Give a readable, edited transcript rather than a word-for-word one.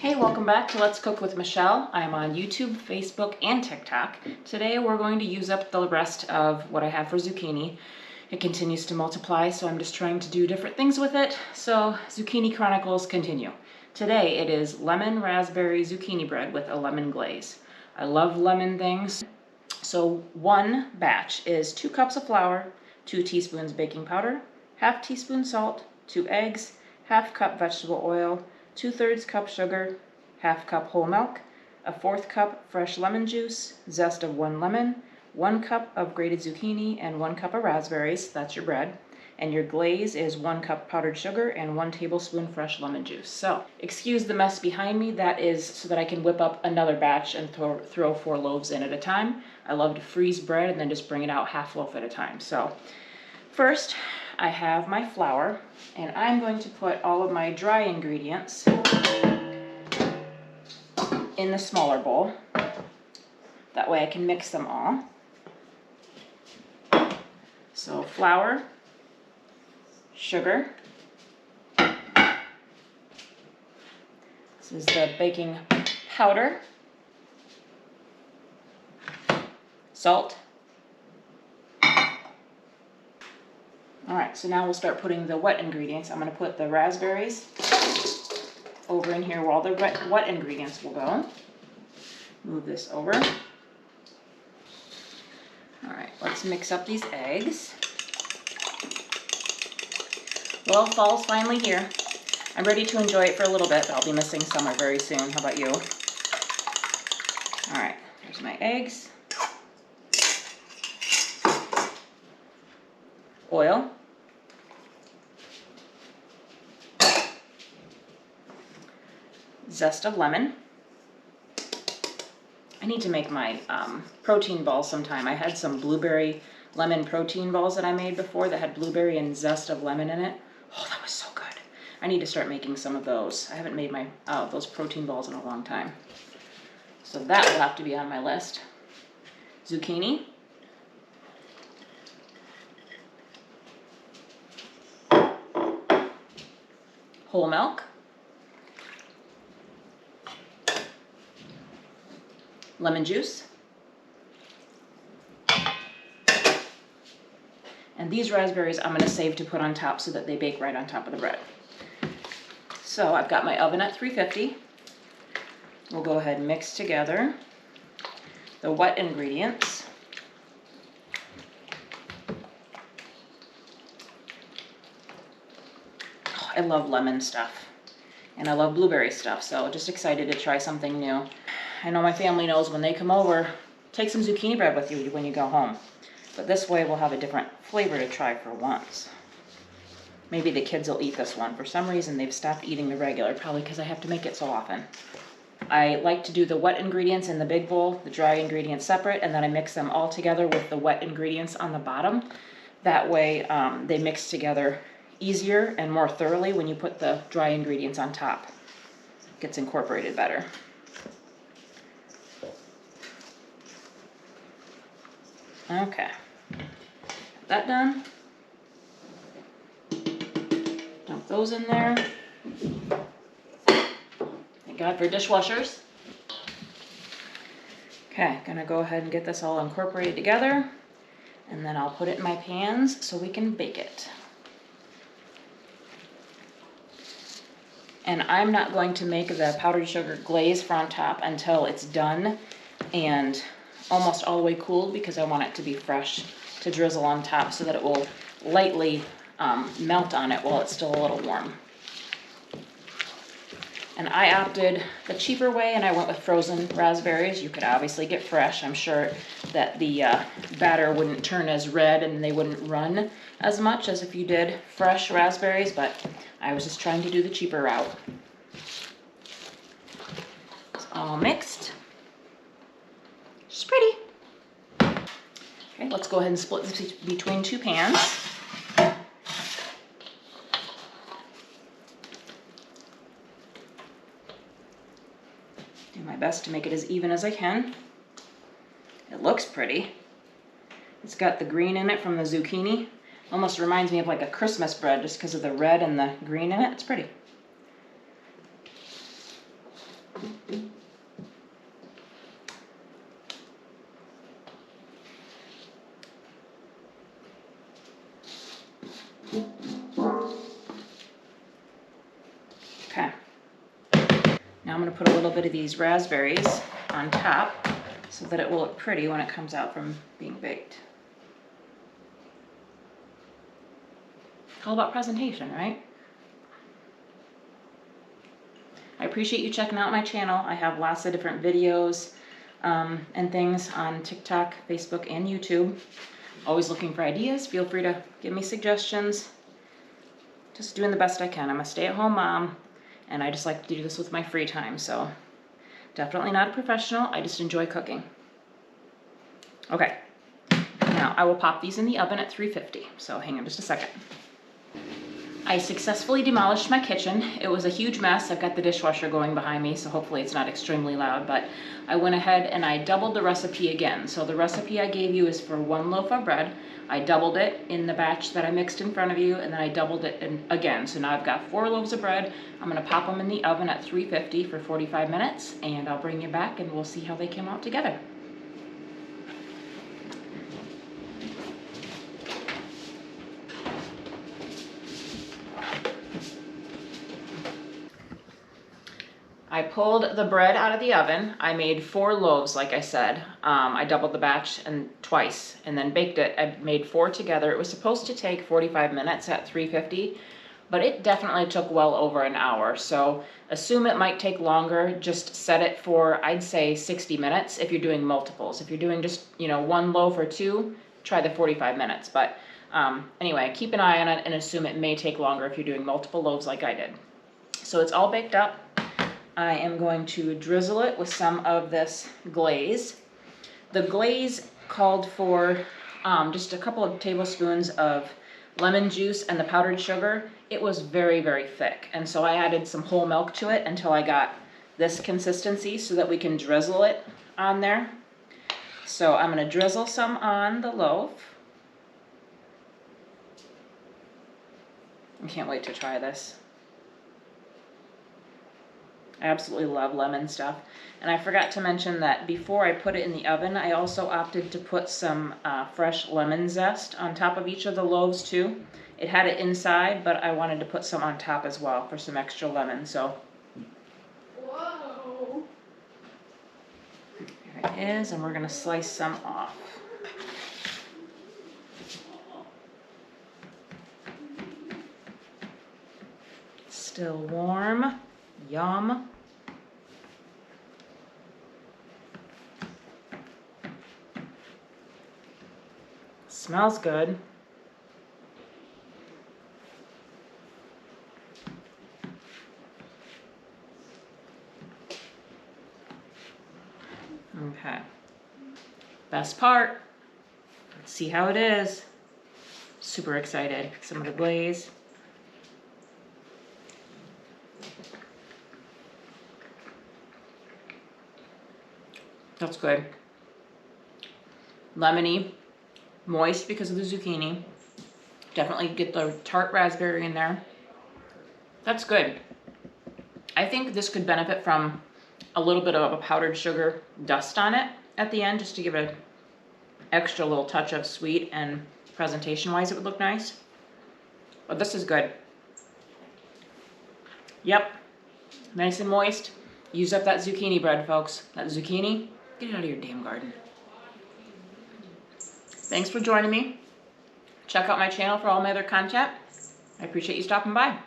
Hey, welcome back to Let's Cook with Michelle. I'm on YouTube, Facebook, and TikTok. Today we're going to use up the rest of what I have for zucchini. It continues to multiply, so I'm just trying to do different things with it. So Zucchini Chronicles continue. Today it is lemon raspberry zucchini bread with a lemon glaze. I love lemon things. So one batch is 2 cups of flour, 2 teaspoons baking powder, ½ teaspoon salt, 2 eggs, ½ cup vegetable oil, 2/3 cup sugar, ½ cup whole milk, a 1/4 cup fresh lemon juice, zest of 1 lemon, 1 cup of grated zucchini, and 1 cup of raspberries. That's your bread. And your glaze is 1 cup powdered sugar and 1 tablespoon fresh lemon juice. So, excuse the mess behind me. That is so that I can whip up another batch and throw 4 loaves in at a time. I love to freeze bread and then just bring it out half loaf at a time. So, first, I have my flour, and I'm going to put all of my dry ingredients in the smaller bowl. That way I can mix them all. So flour, sugar, this is the baking powder, salt. Alright, so now we'll start putting the wet ingredients. I'm going to put the raspberries over in here where all the wet ingredients will go. Move this over. Alright, let's mix up these eggs. Well, fall's finally here. I'm ready to enjoy it for a little bit, but I'll be missing summer very soon. How about you? Alright, there's my eggs. Oil. Zest of lemon. I need to make my protein balls sometime. I had some blueberry lemon protein balls that I made before that had blueberry and zest of lemon in it. Oh, that was so good. I need to start making some of those. I haven't made my those protein balls in a long time. So that will have to be on my list. Zucchini. Whole milk. Lemon juice. And these raspberries I'm going to save to put on top so that they bake right on top of the bread. So I've got my oven at 350. We'll go ahead and mix together the wet ingredients. Oh, I love lemon stuff. And I love blueberry stuff, so just excited to try something new. I know my family knows when they come over, take some zucchini bread with you when you go home. But this way we'll have a different flavor to try for once. Maybe the kids will eat this one. For some reason they've stopped eating the regular, probably because I have to make it so often. I like to do the wet ingredients in the big bowl, the dry ingredients separate, and then I mix them all together with the wet ingredients on the bottom. That way they mix together easier and more thoroughly when you put the dry ingredients on top. It gets incorporated better. Okay, got that done. Dump those in there. Thank God for dishwashers. Okay, gonna go ahead and get this all incorporated together, and then I'll put it in my pans so we can bake it. And I'm not going to make the powdered sugar glaze for on top until it's done and almost all the way cooled, because I want it to be fresh to drizzle on top so that it will lightly melt on it while it's still a little warm. And I opted the cheaper way, and I went with frozen raspberries. You could obviously get fresh. I'm sure that the batter wouldn't turn as red and they wouldn't run as much as if you did fresh raspberries, but I was just trying to do the cheaper route. It's all mixed. It's pretty. Okay, let's go ahead and split this between 2 pans. Do my best to make it as even as I can. It looks pretty. It's got the green in it from the zucchini. Almost reminds me of like a Christmas bread just because of the red and the green in it. It's pretty. Now I'm going to put a little bit of these raspberries on top so that it will look pretty when it comes out from being baked. All about presentation, right? I appreciate you checking out my channel. I have lots of different videos and things on TikTok, Facebook, and YouTube. Always looking for ideas. Feel free to give me suggestions. Just doing the best I can. I'm a stay-at-home mom, and I just like to do this with my free time, so definitely not a professional. I just enjoy cooking. Okay, now I will pop these in the oven at 350, so hang on just a second. I successfully demolished my kitchen. It was a huge mess. I've got the dishwasher going behind me, so hopefully it's not extremely loud, but I went ahead and I doubled the recipe again. So the recipe I gave you is for 1 loaf of bread. I doubled it in the batch that I mixed in front of you, and then I doubled it again. So now I've got 4 loaves of bread. I'm gonna pop them in the oven at 350 for 45 minutes, and I'll bring you back and we'll see how they came out together. I pulled the bread out of the oven. I made 4 loaves, like I said. I doubled the batch twice and then baked it. I made 4 together. It was supposed to take 45 minutes at 350, but it definitely took well over an hour. So assume it might take longer. Just set it for, I'd say, 60 minutes if you're doing multiples. If you're doing just, 1 loaf or 2, try the 45 minutes. But anyway, keep an eye on it and assume it may take longer if you're doing multiple loaves like I did. So it's all baked up. I am going to drizzle it with some of this glaze. The glaze called for just a couple of tablespoons of lemon juice and the powdered sugar. It was very, very thick, and so I added some whole milk to it until I got this consistency so that we can drizzle it on there. So I'm going to drizzle some on the loaf. I can't wait to try this. I absolutely love lemon stuff. And I forgot to mention that before I put it in the oven, I also opted to put some fresh lemon zest on top of each of the loaves too. It had it inside, but I wanted to put some on top as well for some extra lemon. So, whoa! There it is, and we're gonna slice some off. Still warm. Yum. Smells good. Okay. Best part. Let's see how it is. Super excited. Some of the glaze. That's good. Lemony, moist because of the zucchini. Definitely get the tart raspberry in there. That's good. I think this could benefit from a little bit of a powdered sugar dust on it at the end, just to give it an extra little touch of sweet, and presentation-wise it would look nice. But this is good. Yep, nice and moist. Use up that zucchini bread, folks. That zucchini, get it out of your damn garden. Thanks for joining me. Check out my channel for all my other content. I appreciate you stopping by.